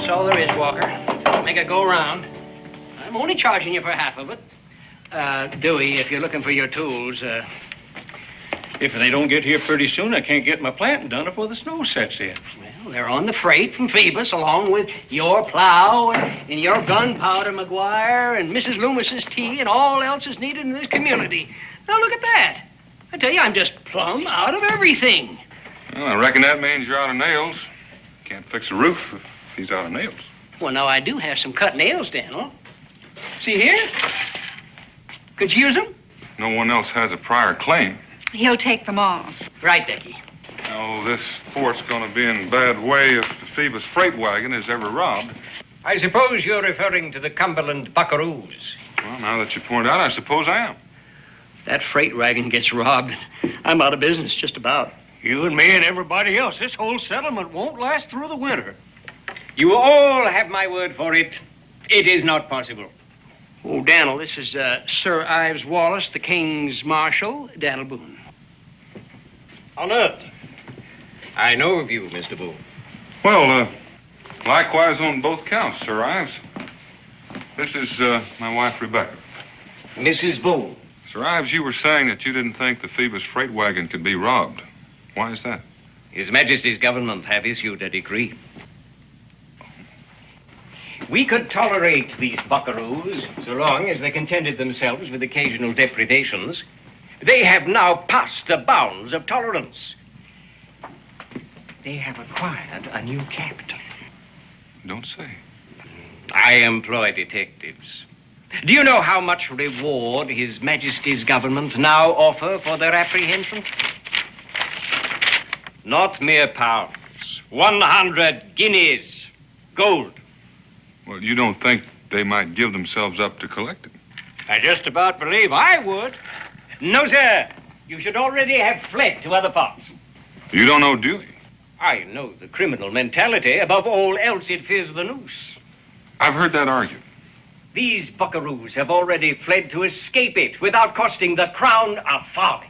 That's all there is, Walker. Make it go round. I'm only charging you for half of it. Dewey, if you're looking for your tools, If they don't get here pretty soon, I can't get my planting done before the snow sets in. well, they're on the freight from Phoebus, along with your plow and your gunpowder, McGuire, and Mrs. Loomis's tea, and all else is needed in this community. Now, look at that. I tell you, I'm just plumb out of everything. Well, I reckon that means you're out of nails. Can't fix a roof if he's out of nails. Well, now, I do have some cut nails, Daniel. See here? Could you use them? No one else has a prior claim. He'll take them off. Right, Becky. Oh, this fort's going to be in bad way if the Phoebus freight wagon is ever robbed. I suppose you're referring to the Cumberland buckaroos. Well, now that you point out, I suppose I am. That freight wagon gets robbed, I'm out of business, just about. You and me and everybody else. This whole settlement won't last through the winter. You all have my word for it. It is not possible. Oh, Daniel, this is Sir Ives Wallace, the King's Marshal, Daniel Boone. Honored. I know of you, Mr. Boone. Well, likewise on both counts, Sir Ives. This is my wife, Rebecca. Mrs. Boone. Sir Ives, you were saying that you didn't think the Phoebus freight wagon could be robbed. Why is that? His Majesty's government have issued a decree. We could tolerate these buckaroos so long as they contented themselves with occasional depredations. They have now passed the bounds of tolerance. They have acquired a new captain. Don't say. I employ detectives. Do you know how much reward His Majesty's government now offer for their apprehension? Not mere pounds. 100 guineas. Gold. Well, you don't think they might give themselves up to collect it? I just about believe I would. No, sir. You should already have fled to other parts. You don't know Dewey? I know the criminal mentality. Above all else, it fears the noose. I've heard that argued. These buckaroos have already fled to escape it without costing the crown a farthing.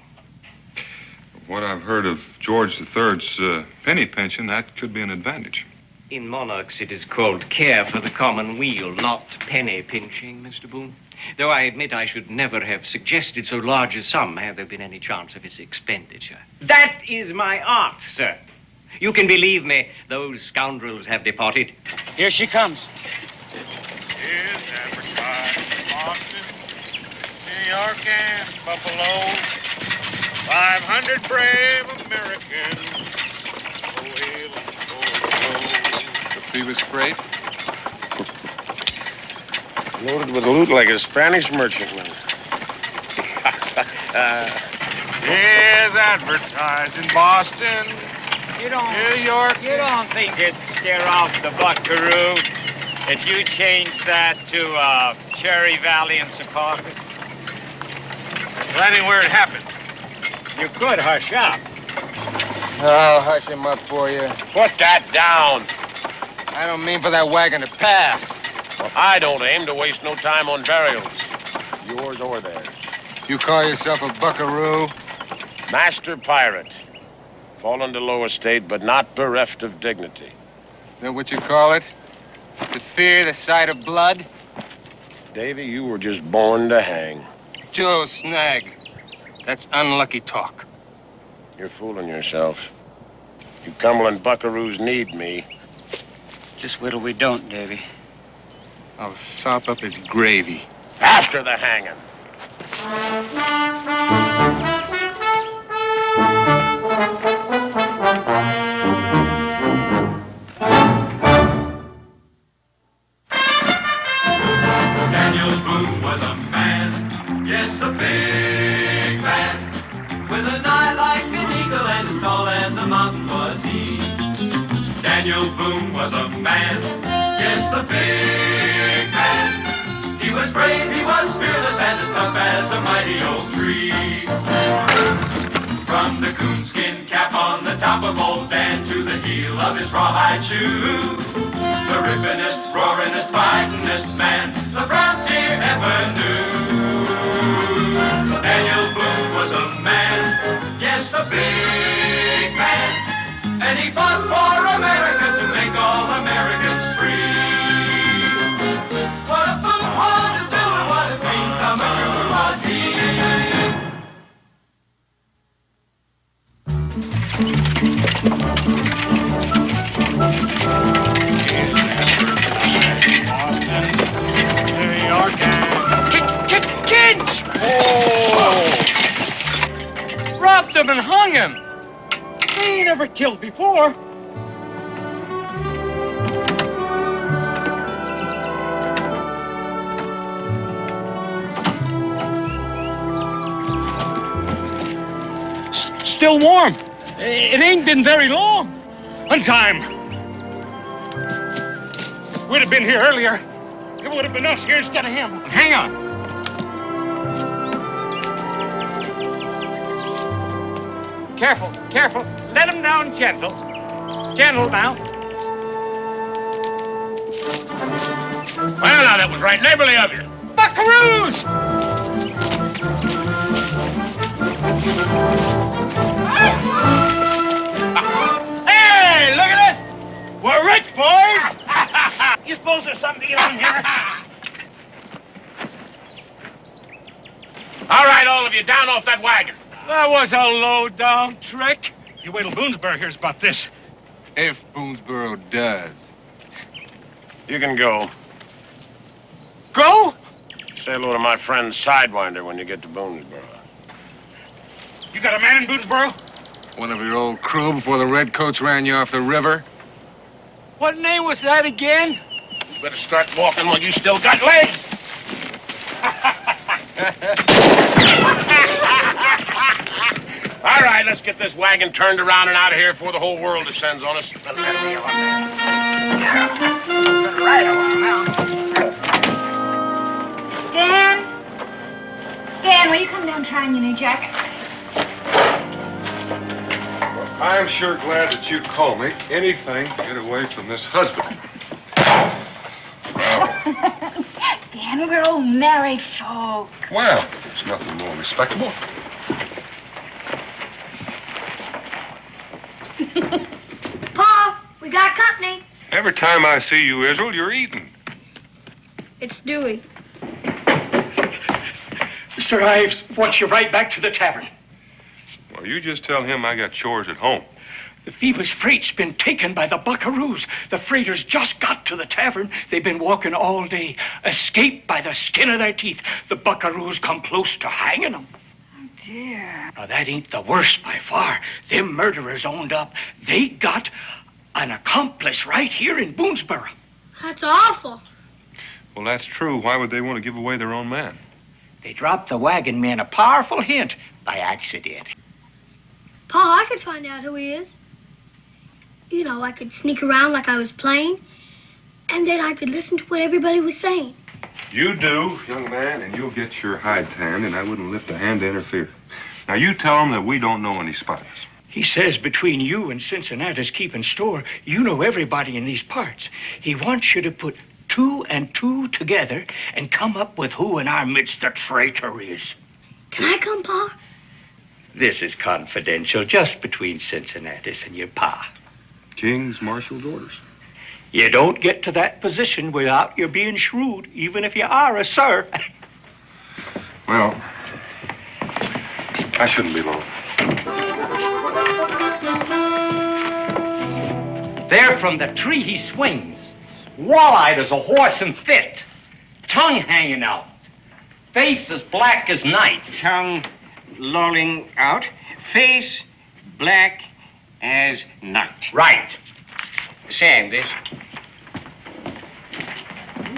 What I've heard of George III's penny pension, that could be an advantage. In monarchs, it is called care for the common weal, not penny pinching, Mr. Boone. Though I admit I should never have suggested so large a sum had there been any chance of its expenditure. That is my art, sir. You can believe me, those scoundrels have departed. Here she comes. Is advertised in Boston, New York, and Buffalo. 500 brave Americans. Oh, hail and oh, The Phoebus freight? Loaded with loot like a Spanish merchantman. is advertised in Boston, New York. You don't think it'd scare off the buckaroo if you changed that to Cherry Valley and Secaucus? That ain't where it happened. You could hush up. I'll hush him up for you. Put that down. I don't mean for that wagon to pass. Well, I don't aim to waste no time on burials. Yours or theirs. You call yourself a buckaroo? Master pirate. Fallen to low estate, but not bereft of dignity. Is that what you call it? To fear the sight of blood? Davy, you were just born to hang. Joe Snag. That's unlucky talk. You're fooling yourself. You Cumberland buckaroos need me. Just wait till we don't, Davy. I'll sop up his gravy. After the hanging. Daniel Boone was a man, yes, a big man, with an eye like an eagle and as tall as a mountain was he. Daniel Boone was a man, yes, a big man. He was brave, he was fearless, and as tough as a mighty old tree. From the coonskin cap on the top of old Dan to the heel of his rawhide shoe, the rippinest, roaringest, fightingest man the frontier ever knew. Daniel Boone was a man, yes, a big man, and he fought for America to make all Americans free. New York and... Kids! Oh! Robbed him and hung him. They ain't ever killed before. Still warm. It ain't been very long. On time. We'd have been here earlier. It would have been us here instead of him. Hang on. Careful, careful. Let him down gentle. Gentle now. Well, now, that was right neighborly of you. Buckaroos! Hey, look at this! We're rich, boys! You suppose there's something to get on here? All right, all of you, down off that wagon. That was a low-down trick. You wait till Boonesboro hears about this. If Boonesboro does. You can go. Go? Say hello to my friend Sidewinder when you get to Boonesboro. You got a man in Boonesboro? One of your old crew before the redcoats ran you off the river? What name was that again? You better start walking while you still got legs. All right, let's get this wagon turned around and out of here before the whole world descends on us. Right along now. Dan? Dan, will you come down and try on your new jacket? I'm sure glad that you called me. Anything to get away from this husband. Dan, we're all married folk. Well, there's nothing more respectable. Pa, we got company. Every time I see you, Israel, you're eating. It's Dewey. Mr. Ives wants you right back to the tavern. Well, you just tell him I got chores at home. The Phoebus freight's been taken by the buckaroos. The freighters just got to the tavern. They've been walking all day, escaped by the skin of their teeth. The buckaroos come close to hanging them. Oh, dear. Now, that ain't the worst by far. Them murderers owned up. They got an accomplice right here in Boonesboro. That's awful. Well, that's true. Why would they want to give away their own man? They dropped the wagon man a powerful hint by accident. Pa, I could find out who he is. You know, I could sneak around like I was playing, and then I could listen to what everybody was saying. You do, young man, and you'll get your hide tanned, and I wouldn't lift a hand to interfere. Now, you tell him that we don't know any spies. He says between you and Cincinnati's keeping store, you know everybody in these parts. He wants you to put 2 and 2 together and come up with who in our midst the traitor is. Can I come, Pa? This is confidential, just between Cincinnatus and your pa. King's marshal's orders. You don't get to that position without your being shrewd, even if you are a sir. Well, I shouldn't be long. There from the tree he swings, wall-eyed as a horse in fit, tongue hanging out, face as black as night. Tongue lolling out, face black as night. Right. Sam, this.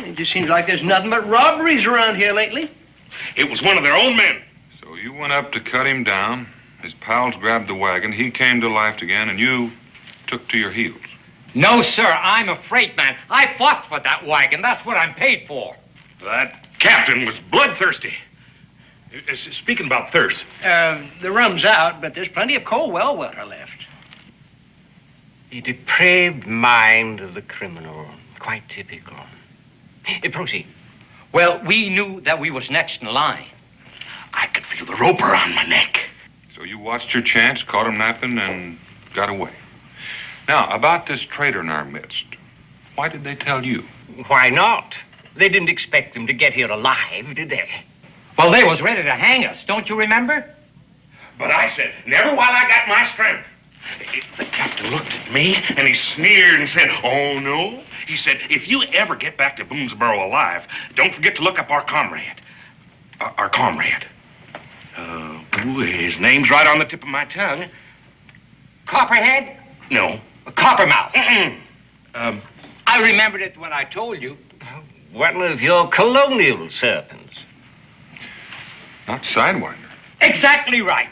It just seems like there's nothing but robberies around here lately. It was one of their own men. So you went up to cut him down. His pals grabbed the wagon. He came to life again, and you took to your heels. No, sir, I'm a freight man. I fought for that wagon. That's what I'm paid for. That captain was bloodthirsty. Speaking about thirst. The rum's out, but there's plenty of cold well water left. The depraved mind of the criminal. Quite typical. Proceed. Well, we knew that we was next in line. I could feel the rope around my neck. So you watched your chance, caught him napping, and got away. Now, about this traitor in our midst, why did they tell you? Why not? They didn't expect him to get here alive, did they? Well, they was ready to hang us, don't you remember? But I said, never while I got my strength. The captain looked at me, and he sneered and said, oh, no. He said, if you ever get back to Boonesboro alive, don't forget to look up our comrade. Our comrade. His name's right on the tip of my tongue. Copperhead? No. Coppermouth. I remembered it when I told you. One of your colonial servants. Not Sidewinder. Exactly right.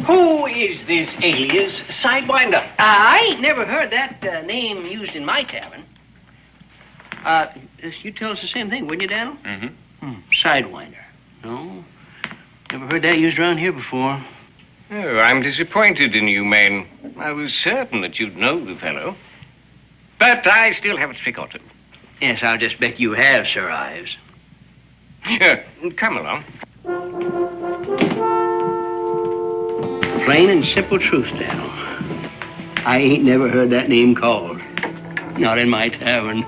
Who is this alias Sidewinder? I ain't never heard that name used in my tavern. You'd tell us the same thing, wouldn't you, Daniel? Mm-hmm. Sidewinder. No, never heard that used around here before. Oh, I'm disappointed in you, man. I was certain that you'd know the fellow. But I still haven't forgotten. Yes, I'll just bet you have, Sir Ives. Come along. Plain and simple truth, Daniel. I ain't never heard that name called. Not in my tavern.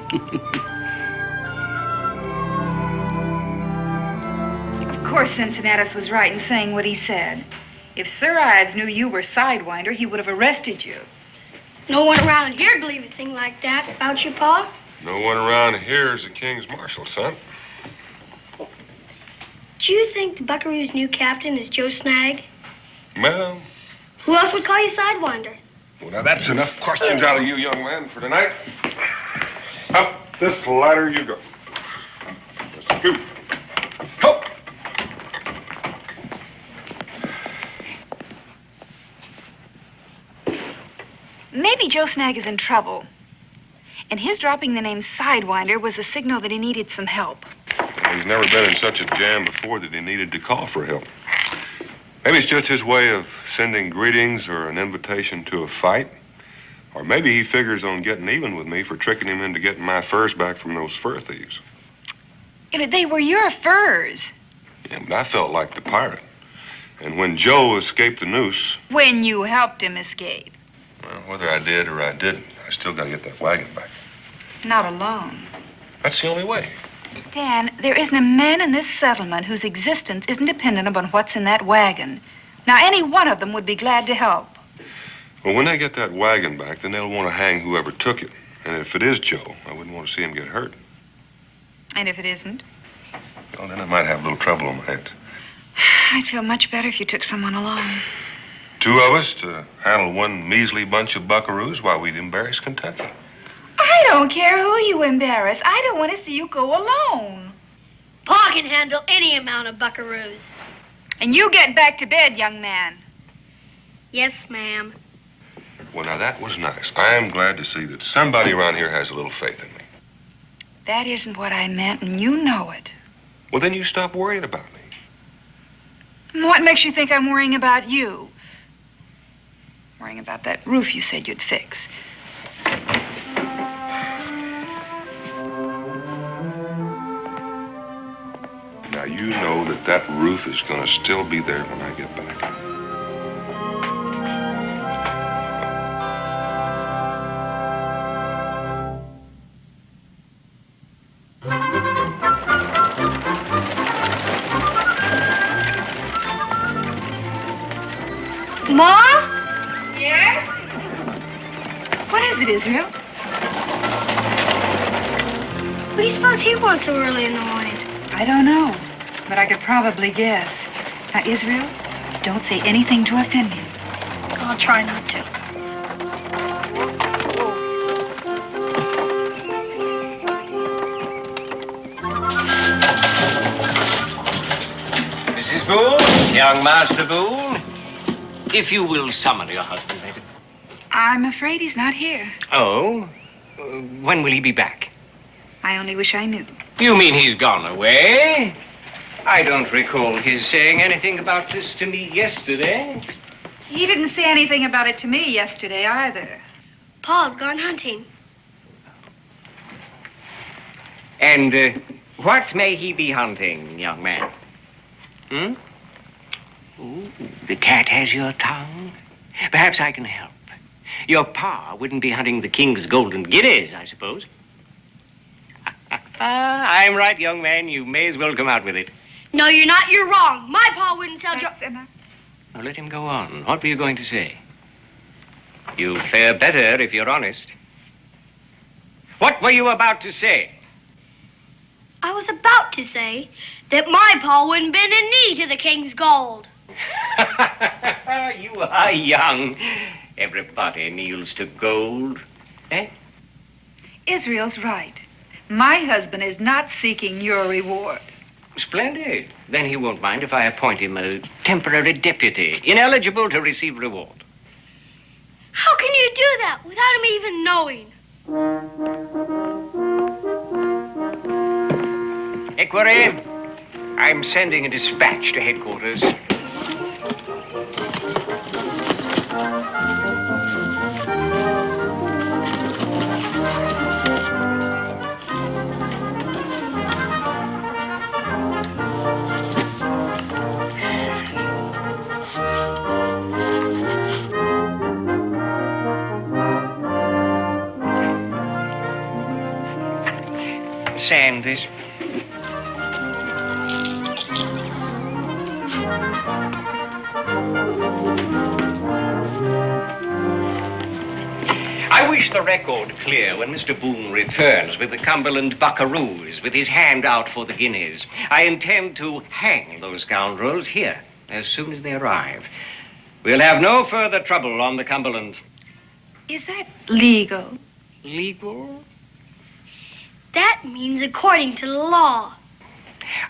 Of course, Cincinnatus was right in saying what he said. If Sir Ives knew you were Sidewinder, he would have arrested you. No one around here believed a thing like that about you, Pa. No one around here is the king's marshal, son. Do you think the Buckaroo's new captain is Joe Snag? Well, Who else would call you Sidewinder? well, now that's enough questions out of you, young man, for tonight. Up this ladder you go. Let's go. Help! Maybe Joe Snag is in trouble. And his dropping the name Sidewinder was a signal that he needed some help. Well, he's never been in such a jam before that he needed to call for help. Maybe it's just his way of sending greetings or an invitation to a fight. Or maybe he figures on getting even with me for tricking him into getting my furs back from those fur thieves. They were your furs. Yeah, but I felt like the pirate. And when Joe escaped the noose, When you helped him escape. well, whether I did or I didn't, I still got to get that wagon back. Not alone. That's the only way. Dan, there isn't a man in this settlement whose existence isn't dependent upon what's in that wagon. Now, any one of them would be glad to help. Well, when they get that wagon back, then they'll want to hang whoever took it. And if it is Joe, I wouldn't want to see him get hurt. And if it isn't? Well, then I might have a little trouble on my hands. I'd feel much better if you took someone along. Two of us to handle one measly bunch of buckaroos while we'd embarrass Kentucky. I don't care who you embarrass. I don't want to see you go alone. Pa can handle any amount of buckaroos. And you get back to bed, young man. Yes, ma'am. Well, now, that was nice. I am glad to see that somebody around here has a little faith in me. That isn't what I meant, and you know it. Well, then you stop worrying about me. What makes you think I'm worrying about you? Worrying about that roof you said you'd fix. Now, you know that that roof is going to still be there when I get back. Ma? Yes? What is it, Israel? What do you suppose he wants so early in the morning? I don't know, but I could probably guess. Now, Israel, don't say anything to offend him. I'll try not to. Mrs. Boone, young Master Boone, if you will summon your husband later. I'm afraid he's not here. Oh? When will he be back? I only wish I knew. You mean he's gone away? I don't recall his saying anything about this to me yesterday. He didn't say anything about it to me yesterday either. Pa's gone hunting. And what may he be hunting, young man? Hmm? Ooh, the cat has your tongue. Perhaps I can help. Your pa wouldn't be hunting the king's golden guineas, I suppose. I'm right, young man. You may as well come out with it. No, you're not. You're wrong. My pa wouldn't sell That's enough. Now, let him go on. What were you going to say? You'll fare better if you're honest. What were you about to say? I was about to say that my paw wouldn't bend a knee to the king's gold. You are young. Everybody kneels to gold. Eh? Israel's right. My husband is not seeking your reward. Splendid. Then he won't mind if I appoint him a temporary deputy, ineligible to receive reward. How can you do that without him even knowing? Equerry, I'm sending a dispatch to headquarters. Sand this. I wish the record clear when Mr. Boone returns with the Cumberland buckaroos, with his hand out for the guineas. I intend to hang those scoundrels here as soon as they arrive. We'll have no further trouble on the Cumberland. Is that legal? Legal? That means according to the law.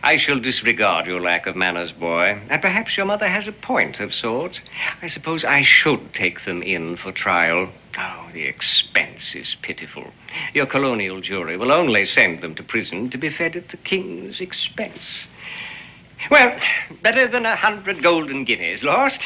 I shall disregard your lack of manners, boy. And perhaps your mother has a point of sorts. I suppose I should take them in for trial. Oh, the expense is pitiful. Your colonial jury will only send them to prison to be fed at the king's expense. Well, better than 100 golden guineas lost.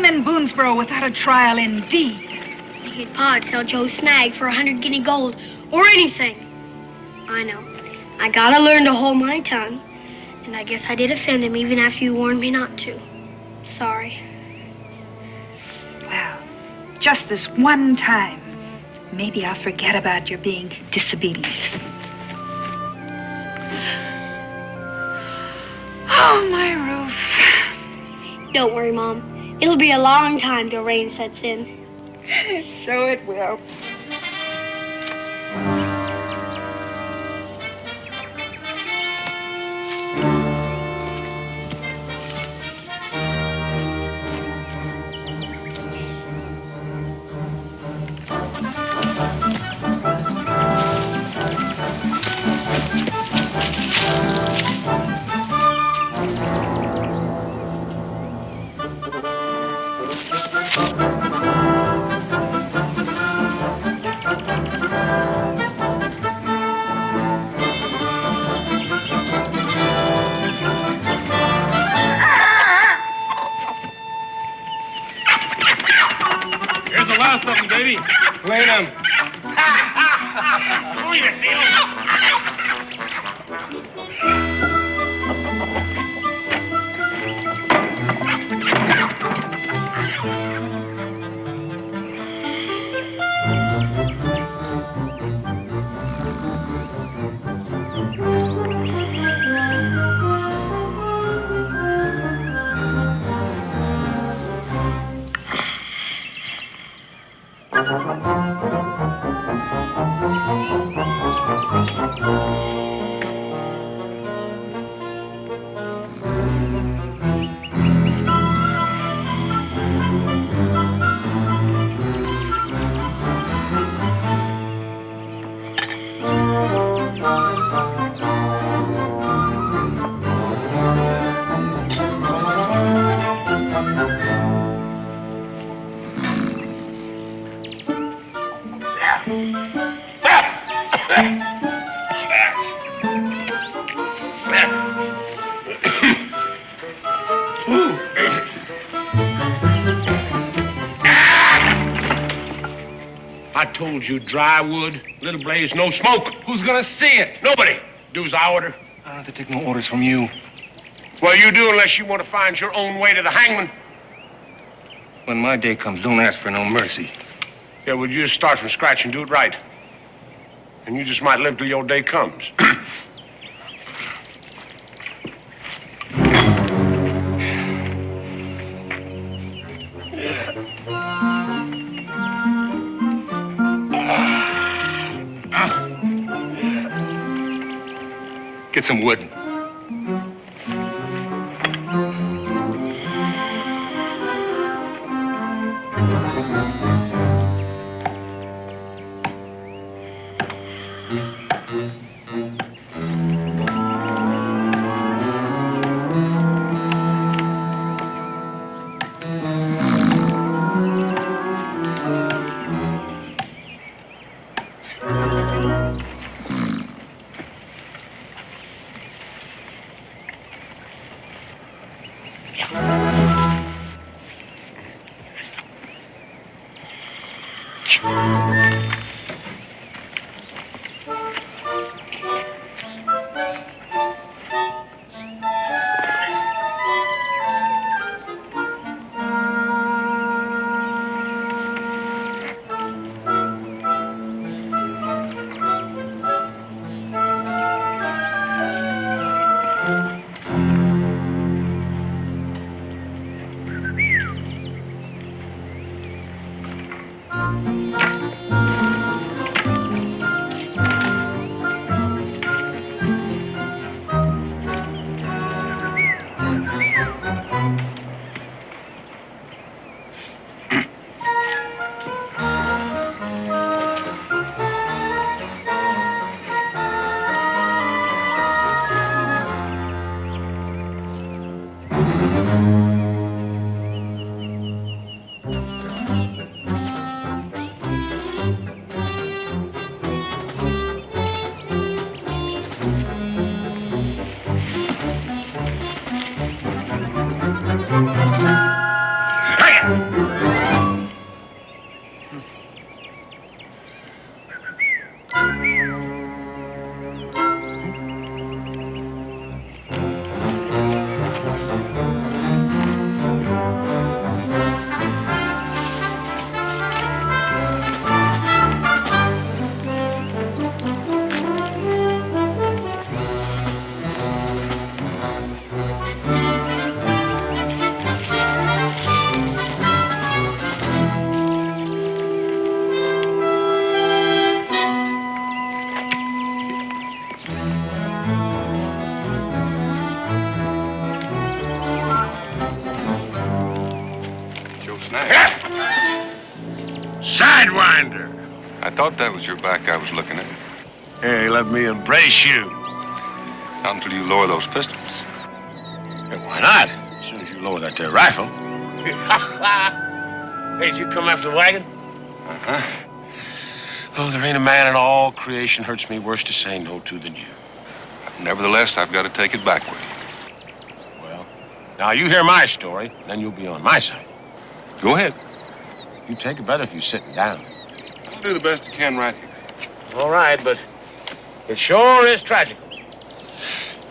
In Boonesboro without a trial, indeed. Thinking Pa'd sell Joe Snag for 100 guinea gold or anything. I know. I gotta learn to hold my tongue. And I guess I did offend him even after you warned me not to. Sorry. Well, just this one time, maybe I'll forget about your being disobedient. Oh, my roof. Don't worry, Mom. It'll be a long time till rain sets in. So it will. Clean him. Clean it, Neil. I told you, dry wood, little blaze, no smoke. Who's gonna see it? Nobody. Do as I order. I don't have to take no orders from you. Well, you do unless you want to find your own way to the hangman. When my day comes, don't ask for no mercy. Yeah, well, you just start from scratch and do it right. And you just might live till your day comes. Get some wood. Sidewinder. I thought that was your back I was looking at. Hey, let me embrace you. Not until you lower those pistols. Hey, why not? As soon as you lower that there rifle. Hey, did you come after the wagon? Uh-huh. Oh, there ain't a man in all creation hurts me worse to say no to than you. Nevertheless, I've got to take it back with you. Well, now you hear my story, then you'll be on my side. Go ahead. You take it better if you're sitting down. I'll do the best I can right here. All right, but it sure is tragical.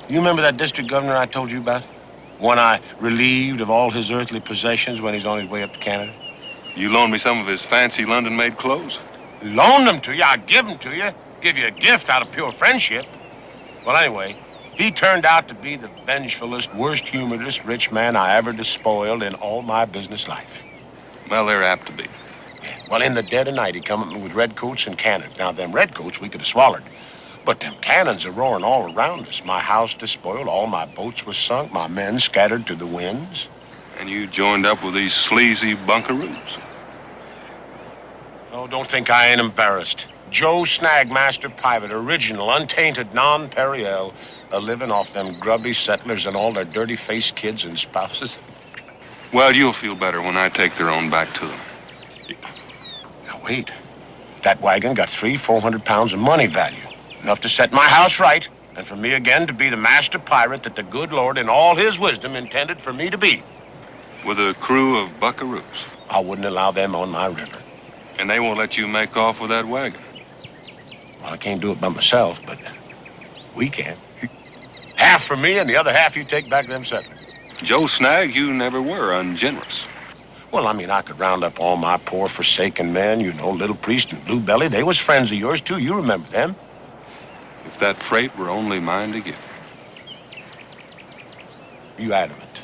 You remember that district governor I told you about? One I relieved of all his earthly possessions when he's on his way up to Canada? You loaned me some of his fancy London-made clothes? Loaned them to you? I give them to you. Give you a gift out of pure friendship. Well, anyway, he turned out to be the vengefulest, worst-humoredest rich man I ever despoiled in all my business life. Well, they're apt to be. Well, in the dead of night, he come at me with redcoats and cannons. Now, them redcoats we could have swallowed. But them cannons are roaring all around us. My house despoiled, all my boats was sunk, my men scattered to the winds. And you joined up with these sleazy bunkaroos. Oh, don't think I ain't embarrassed. Joe Snag, master pirate, original, untainted, non-Periel, a-living off them grubby settlers and all their dirty-faced kids and spouses. Well, you'll feel better when I take their own back to them. Now, wait. That wagon got 300-400 pounds of money value. Enough to set my house right, and for me again to be the master pirate that the good Lord in all his wisdom intended for me to be. With a crew of buckaroos. I wouldn't allow them on my river. And they won't let you make off with that wagon? Well, I can't do it by myself, but we can. Half for me and the other half you take back to them settlers. Joe Snag, you never were ungenerous. Well, I mean, I could round up all my poor forsaken men, you know, Little Priest and Blue Belly. They was friends of yours, too. You remember them. If that freight were only mine to give. You adamant?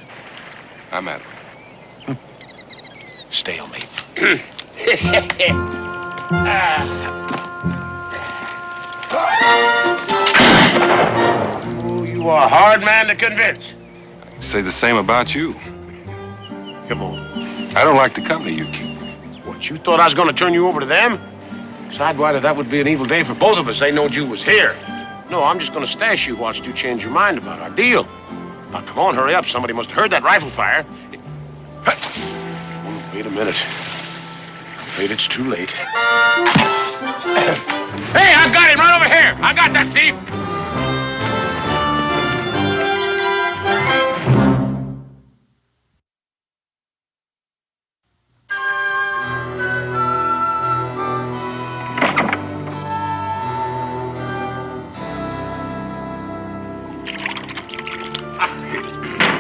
I'm adamant. Stalemate. Oh, you are a hard man to convince. I say the same about you. Come on. I don't like the company you keep. What, you thought I was going to turn you over to them? Sidewinder, that would be an evil day for both of us. They knowed you was here. No, I'm just going to stash you whilst you change your mind about our deal. Now, come on, hurry up. Somebody must have heard that rifle fire. Oh, wait a minute. I'm afraid it's too late. Hey, I've got him right over here. I got that thief.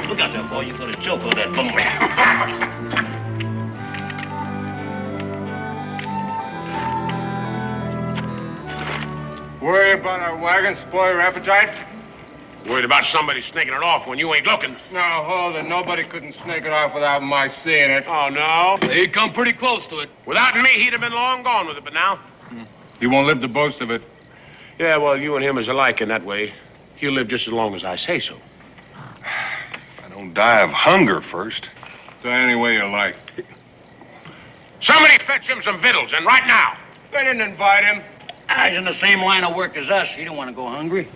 Look out there, boy. You're going to choke on that bum. Worry about our wagon, spoil your appetite? Worried about somebody snaking it off when you ain't looking. No, hold it. Nobody couldn't snake it off without my seeing it. Oh, no? He'd come pretty close to it. Without me, he'd have been long gone with it, but now? He won't live to boast of it. Yeah, well, you and him is alike in that way. He'll live just as long as I say so. I don't die of hunger first. Die any way you like. Somebody fetch him some victuals, and right now. They didn't invite him. He's in the same line of work as us. He don't want to go hungry.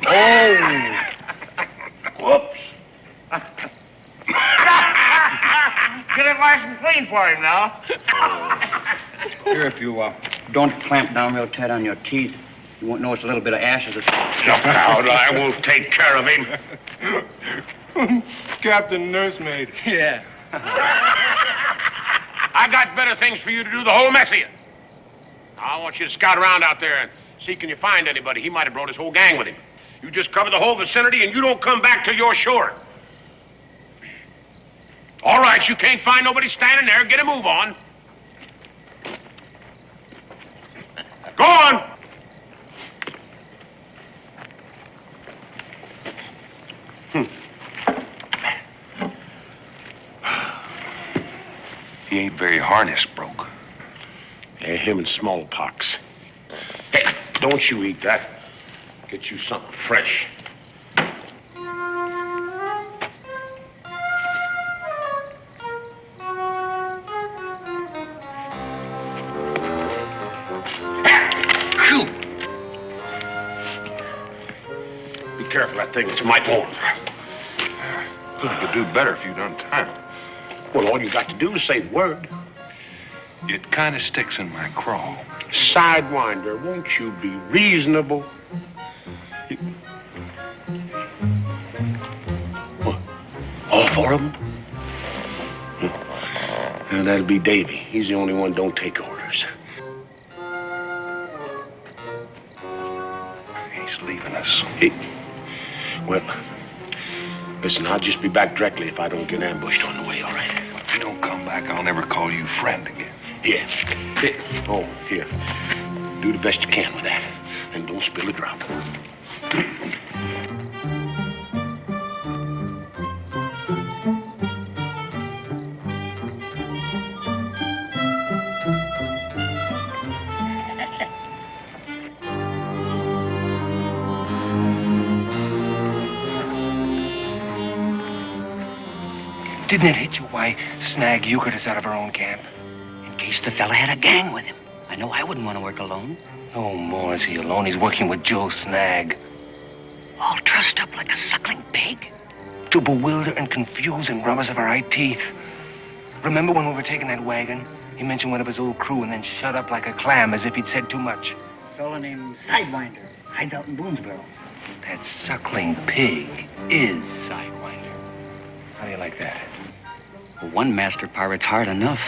Oh. Whoops. Get it nice and clean for him now. Here, if you don't clamp down real tight on your teeth, you won't notice a little bit of ashes. Look out, I will take care of him. Captain Nursemaid. Yeah. I got better things for you to do, the whole mess of you. I want you to scout around out there and see can you find anybody. He might have brought his whole gang with him. You just cover the whole vicinity and you don't come back till you're sure. All right, you can't find nobody standing there. Get a move on. Go on. He ain't very harness broke. Yeah, him and smallpox. Hey, don't you eat that. Get you something fresh. Be careful, that thing is mighty warm. You could do better if you'd untie him. Well, all you got to do is say the word. It kind of sticks in my craw. Sidewinder, won't you be reasonable? What? All four of them? And that'll be Davy. He's the only one don't take orders. He's leaving us. Well, listen, I'll just be back directly if I don't get ambushed on the way, all right? If you don't come back, I'll never call you friend again. Yeah. Oh, here. Do the best you can with that. And don't spill a drop. Didn't it hit you why Snag euchred us out of our own camp? In case the fella had a gang with him. I know I wouldn't want to work alone. No more is he alone. He's working with Joe Snag. All trussed up like a suckling pig. To bewilder and confuse and rob us of our eye teeth. Remember when we were taking that wagon? He mentioned one of his old crew and then shut up like a clam as if he'd said too much. A fella named Sidewinder. Hides out in Boonesboro. That suckling pig is Sidewinder. How do you like that? Well, one master pirate's hard enough.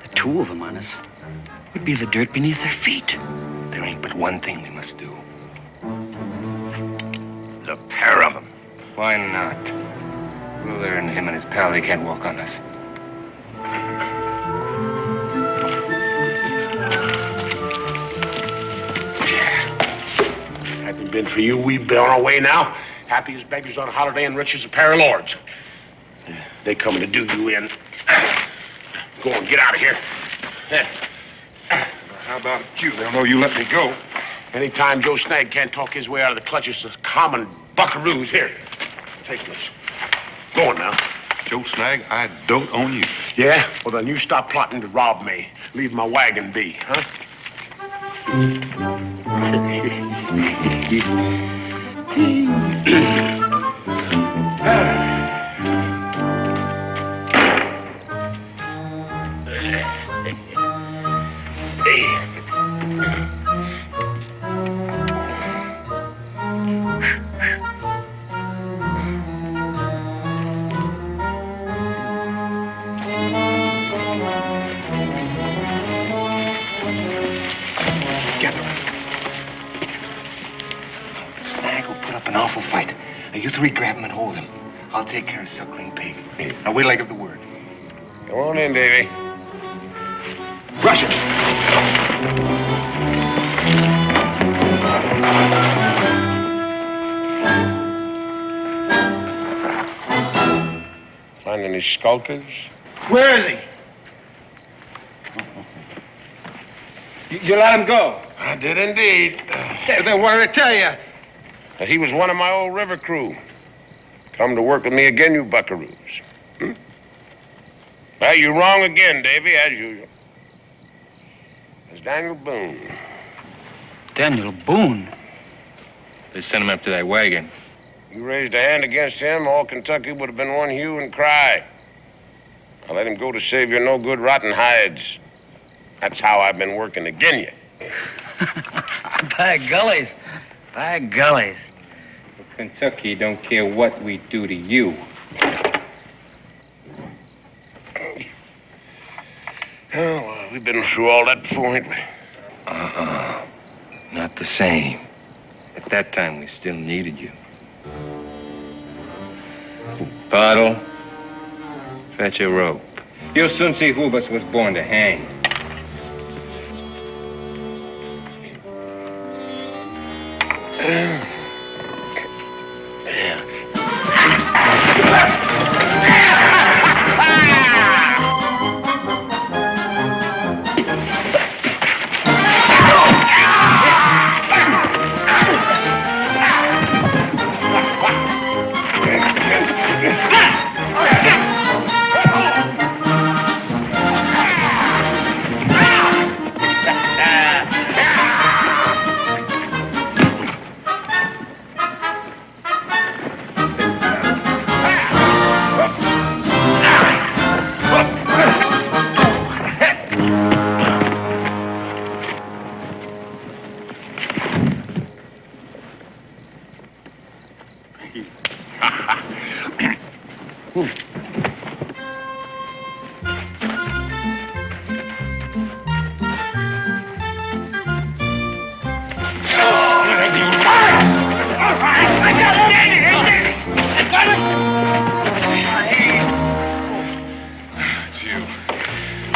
The two of them on us would be the dirt beneath their feet. There ain't but one thing we must do. The pair of them. Why not? Ruler and him and his pal, they can't walk on us. Hadn't it been for you, we'd be on our way now. Happy as beggars on a holiday and rich as a pair of lords. They coming to do you in. Go on, get out of here. How about you? They'll know you let me go. Anytime Joe Snag can't talk his way out of the clutches of common buckaroos, here, take this. Go on now. Joe Snag, I dote on you. Yeah? Well, then you stop plotting to rob me. Leave my wagon be, huh? An awful fight. Now, you three grab him and hold him. I'll take care of Suckling Pig. Now, wait till I give the word. Go on in, Davy. Rush it! Find any skulkers? Where is he? You let him go? I did indeed. Then what did I tell you? He was one of my old river crew. Come to work with me again, you buckaroos. Well, you're wrong again, Davy, as usual. It's Daniel Boone. Daniel Boone? They sent him up to that wagon. You raised a hand against him, all Kentucky would have been one hue and cry. I let him go to save your no-good rotten hides. That's how I've been working again you. By gullies. By gullies. Well, Kentucky don't care what we do to you. Oh, well, we've been through all that before, ain't we? Not the same. At that time, we still needed you. Bottle, fetch a rope. You'll soon see who of us was born to hang.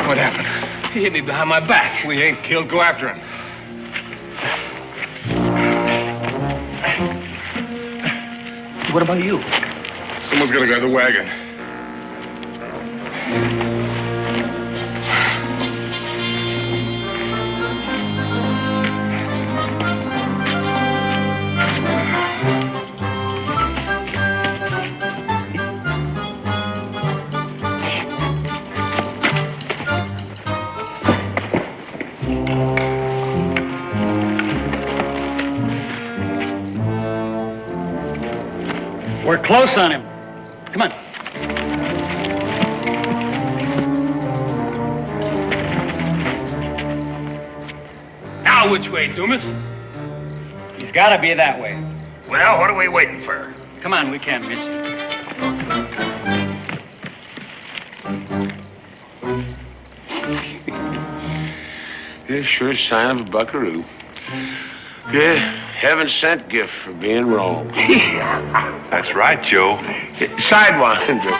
What happened? He hit me behind my back. We ain't killed. Go after him. What about you? Someone's gonna grab the wagon. We're close on him. Come on. Now which way, Dumas? He's got to be that way. Well, what are we waiting for? Come on, we can't miss you. Yeah, sure a sign of a buckaroo. Yeah, heaven-sent gift for being wrong. That's right, Joe. Sidewinder.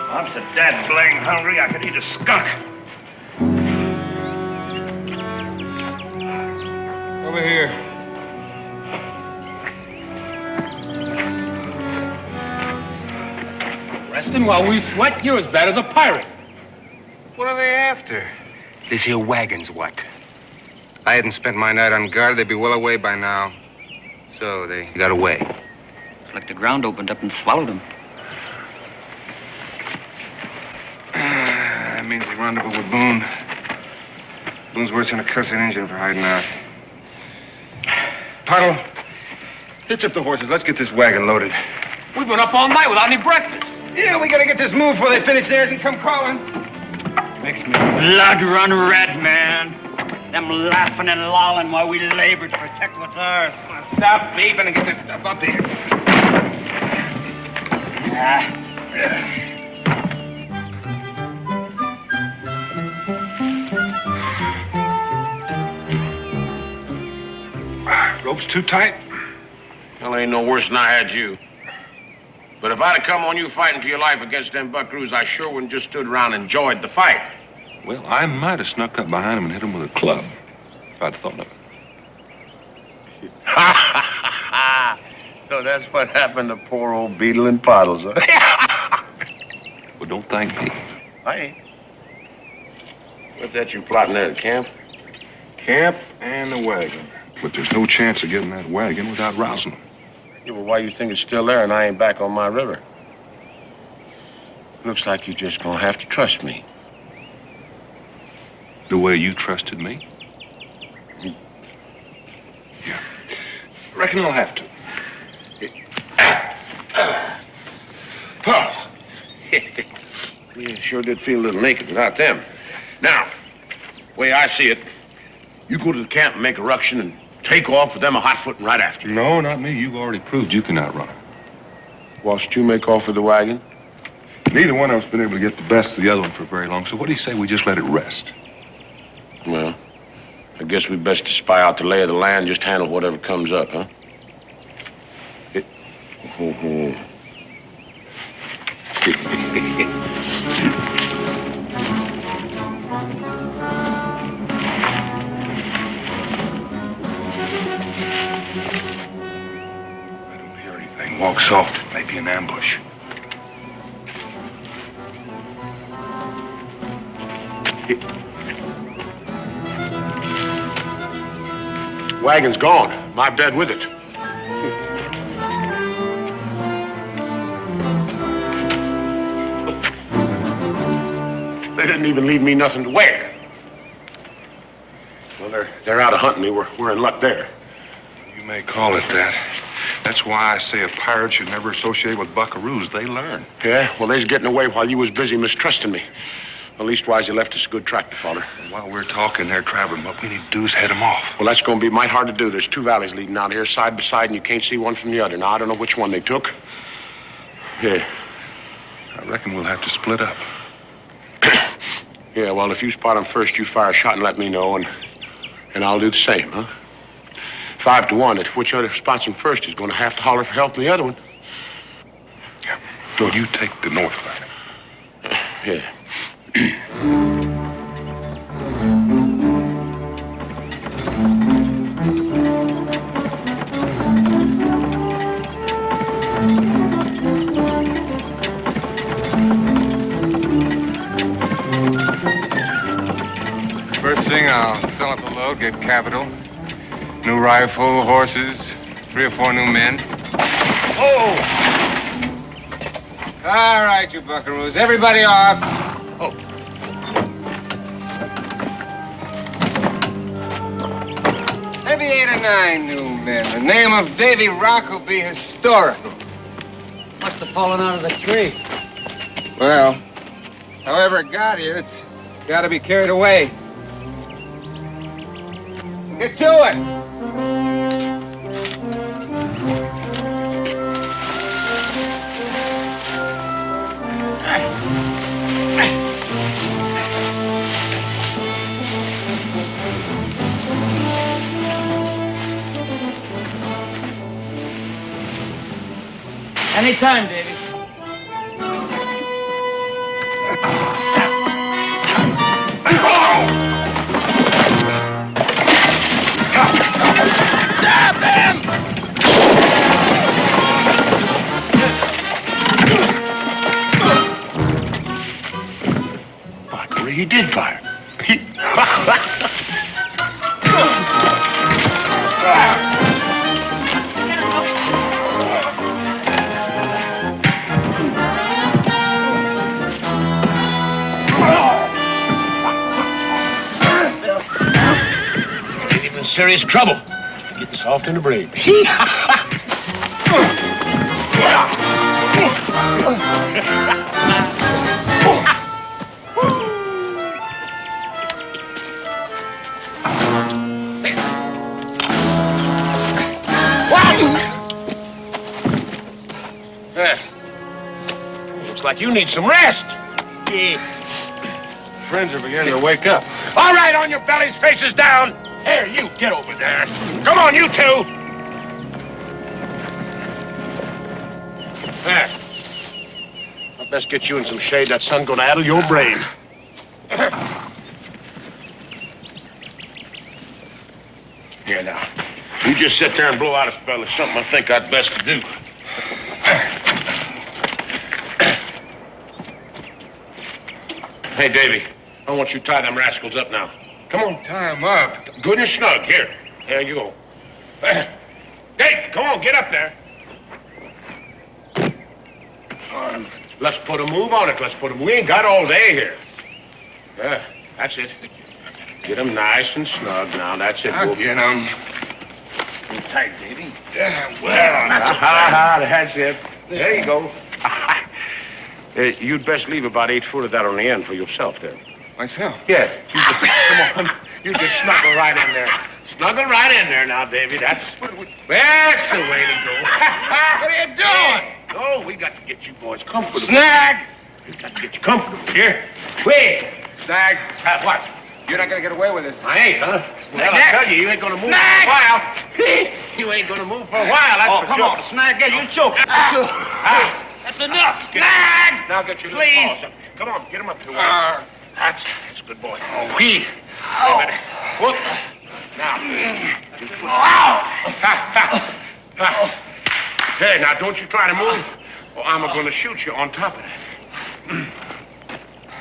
I'm so dad blang hungry I could eat a skunk. Over here. Resting while we sweat, you're as bad as a pirate. What are they after? This here wagon's what? If I hadn't spent my night on guard, they'd be well away by now. So they got away. It's like the ground opened up and swallowed them. That means they rendezvous with Boone. Boone's worse than a cussing engine for hiding out. Puddle, hitch up the horses. Let's get this wagon loaded. We've been up all night without any breakfast. Yeah, we gotta get this moved before they finish theirs and come calling. Makes me blood run red, man. Them laughing and lolling while we labor to protect what's ours. Stop beeping and get this stuff up here. Rope's too tight? Well, ain't no worse than I had you. But if I'd have come on you fighting for your life against them buckaroos, I sure wouldn't just stood around and enjoyed the fight. Well, I might have snuck up behind him and hit him with a club, if I'd thought of it. Ha ha ha! So that's what happened to poor old Beetle and Pottles, huh? Well, don't thank me. I ain't. What's that you plotting there at camp? Camp and the wagon. But there's no chance of getting that wagon without rousing them. Yeah, well, why you think it's still there and I ain't back on my river? Looks like you're just gonna have to trust me. The way you trusted me? Yeah. Reckon I'll have to. Paul. Yeah, sure did feel a little naked without them. Now, way I see it, you go to the camp and make a ruction and take off with them a hot-footing right after you. No, not me. You've already proved you can outrun them. Whilst you make off with the wagon? Neither one of us been able to get the best of the other one for very long, so what do you say we just let it rest? Well, I guess we best to spy out the lay of the land, just handle whatever comes up, huh? Walk soft. It may be an ambush. Wagon's gone. My bed with it. They didn't even leave me nothing to wear. Well, they're out of hunting me. We're in luck there. You may call it that. That's why I say a pirate should never associate with buckaroos. They learn. Yeah? Well, they's getting away while you was busy mistrusting me. Well, leastwise, you left us a good track to follow. While we're talking, they're traveling. What we need to do is head them off. Well, that's going to be mighty hard to do. There's two valleys leading out here, side by side, and you can't see one from the other. Now, I don't know which one they took. Yeah. I reckon we'll have to split up. Yeah, well, if you spot them first, you fire a shot and let me know, and I'll do the same, huh? 5 to 1, if whichever spots him first is going to have to holler for help from the other one. Yeah. So you take the north line. Yeah. First thing, I'll sell up the load, get capital. New rifle, horses, 3 or 4 new men. Oh! All right, you buckaroos. Everybody off. Oh. Maybe 8 or 9 new men. The name of Davy Rock will be historical. Must have fallen out of the tree. Well, however it got here, it's got to be carried away. Get to it! Anytime, Davy. Stop him! Fuck, he did fire. In serious trouble. Getting soft in the brain. Looks like you need some rest. Friends are beginning to wake up. All right, on your bellies, faces down. Here, you, get over there. Come on, you two. There. I'd best get you in some shade. That sun's gonna addle your brain. Here, now. You just sit there and blow out a spell. It's something I think I'd best to do. Hey, Davy, I want you to tie them rascals up now. Come on. Tie him up. Good and snug. Here. There you go. Dave, come on, get up there. Let's put a move on it. Let's put a move. We ain't got all day here. That's it. Get them nice and snug now. That's it. I'll get them. Tight, Davy. Yeah, well, that's it. There you go. You'd best leave about 8 foot of that on the end for yourself there. Myself? Yeah. Come on. You just snuggle right in there. Snuggle right in there now, Davy. That's the way to go. What are you doing? Oh, we got to get you boys comfortable. Snag! We got to get you comfortable here. Wait. Snag. What? You're not going to get away with this. I ain't, huh? Well, I tell you, you ain't going to move for a while. You ain't going to move for a while, that's for come sure. on, Snag, get you choke. That's enough. Snag! Now get your little paws up. Come on, get him up to where. That's a good boy. Oh, we. Whoop. Now. Hey, now don't you try to move, or I'm going to shoot you on top of that.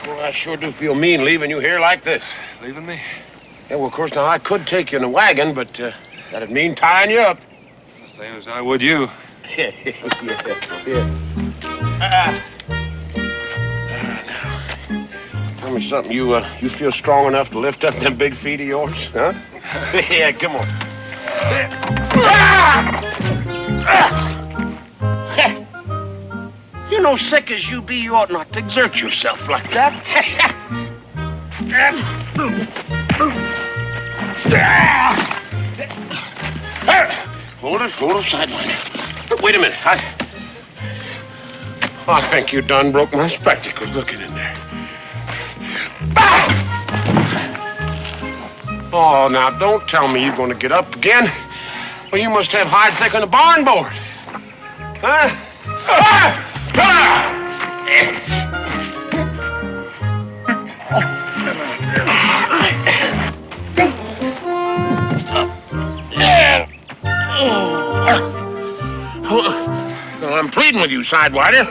Well, I sure do feel mean leaving you here like this. Leaving me? Yeah, well, of course, now I could take you in a wagon, but that'd mean tying you up. The same as I would you. Yeah. Tell me something. You feel strong enough to lift up them big feet of yours, huh? Yeah, come on. You know, sick as you be, you ought not to exert yourself like that. Hold it, Sidewinder. Wait a minute. I think you done broke my spectacles looking in there. Oh, now, don't tell me you're going to get up again. Well, you must have hide thick on the barn board. Huh? Well, I'm pleading with you, Sidewinder.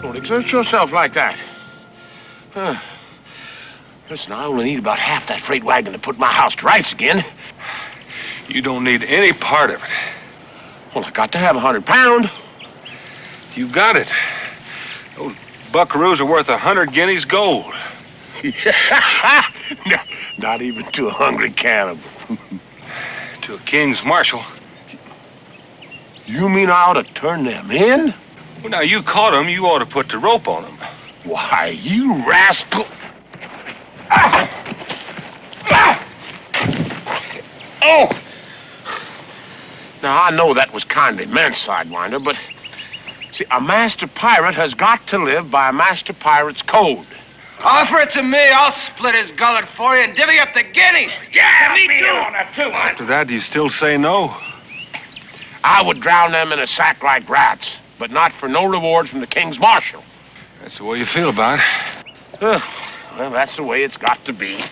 Don't exert yourself like that. Listen, I only need about half that freight wagon to put my house to rights again. You don't need any part of it. Well, I got to have 100 pounds. You got it. Those buckaroos are worth 100 guineas gold. Not even to a hungry cannibal. To a king's marshal. You mean I ought to turn them in? Well, now, you caught them. You ought to put the rope on them. Why, you rascal. Oh! Now, I know that was kind of immense, Sidewinder, but... See, a master pirate has got to live by a master pirate's code. Offer it to me. I'll split his gullet for you and divvy up the guineas. Yeah, me too. After that, do you still say no? I would drown them in a sack like rats, but not for no reward from the King's Marshal. That's the way you feel about it. Well, that's the way it's got to be.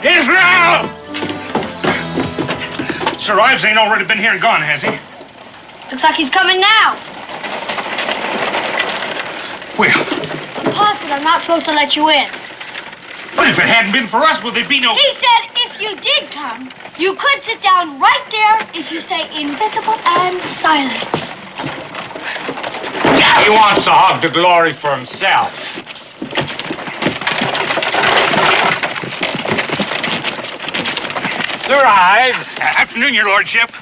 Israel! Sir Ives ain't already been here and gone, has he? Looks like he's coming now. Where? Pa said I'm not supposed to let you in. But if it hadn't been for us, will there be no... He said if you did come, you could sit down right there if you stay invisible and silent. He wants to hog the glory for himself. Sir Ives. Afternoon, your lordship.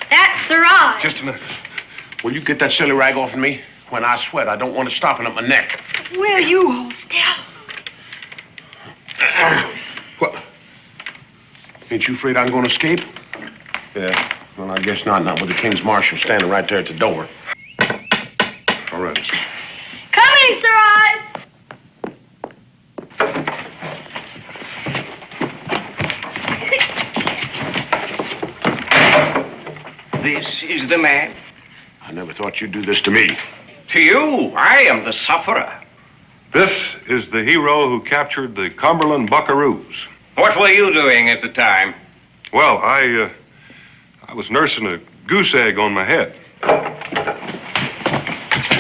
That's Sir Ives. Just a minute. Will you get that silly rag off of me? When I sweat, I don't want it stopping up my neck. Will you hold still? What? Ain't you afraid I'm going to escape? Yeah. Well, I guess not. Not with the King's Marshal standing right there at the door. All right. Coming, Sir Ives. This is the man. I never thought you'd do this to me. To you, I am the sufferer. This is the hero who captured the Cumberland Buckaroos. What were you doing at the time? Well, I was nursing a goose egg on my head.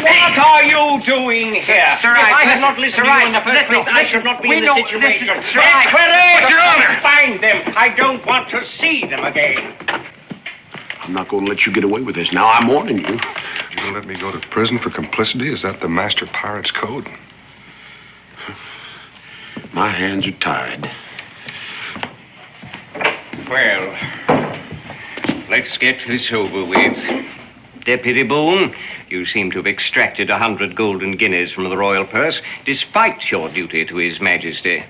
What are you doing here? Sir, if I had listen, not listened Sir, to you in the first place, I should not be in this situation. Sir, But Your Honor! Find them. I don't want to see them again. I'm not going to let you get away with this. Now, I'm warning you. You're going to let me go to prison for complicity? Is that the master pirate's code? My hands are tied. Well, let's get this over with. Deputy Boone, you seem to have extracted 100 golden guineas from the royal purse, despite your duty to His Majesty.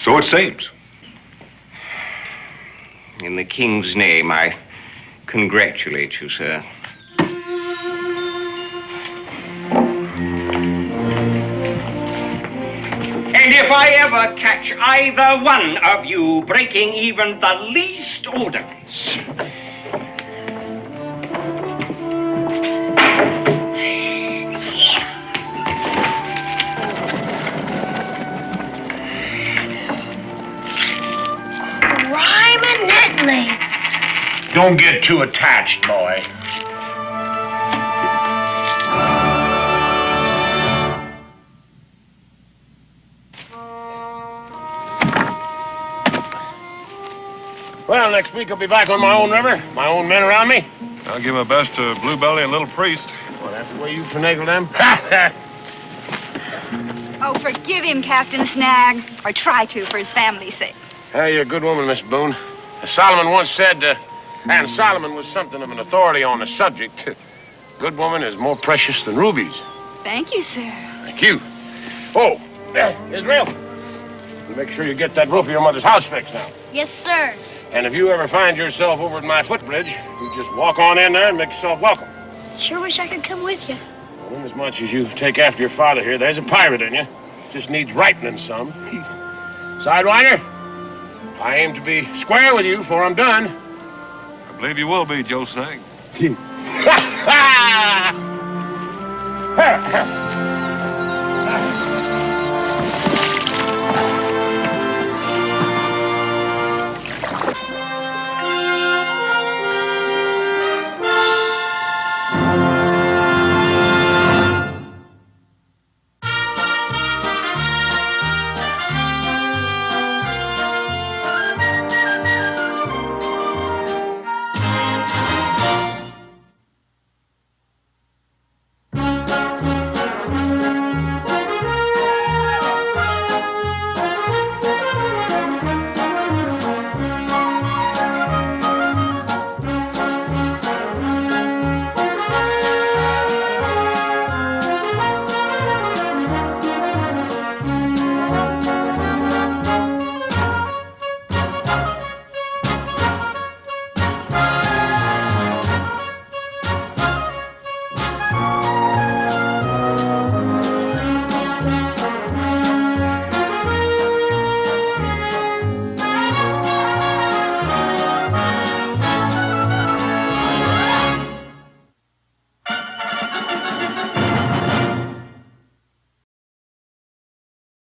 So it seems. In the King's name, I congratulate you, sir. And if I ever catch either one of you breaking even the least ordinance, Don't get too attached, boy. Well, next week I'll be back on my own river, my own men around me. I'll give my best to Bluebelly and Little Priest. Well, that's the way you finagle them. Oh, forgive him, Captain Snag. Or try to, for his family's sake. Hey, you're a good woman, Miss Boone. As Solomon once said, and Solomon was something of an authority on the subject, good woman is more precious than rubies. Thank you, sir. Thank you. Oh, Israel, you make sure you get that roof of your mother's house fixed now. Yes, sir. And if you ever find yourself over at my footbridge, you just walk on in there and make yourself welcome. Sure wish I could come with you. Well, inasmuch as you take after your father here, there's a pirate in you. Just needs rightening some. Sidewinder, I aim to be square with you before I'm done. I believe you will be, Joe Snag.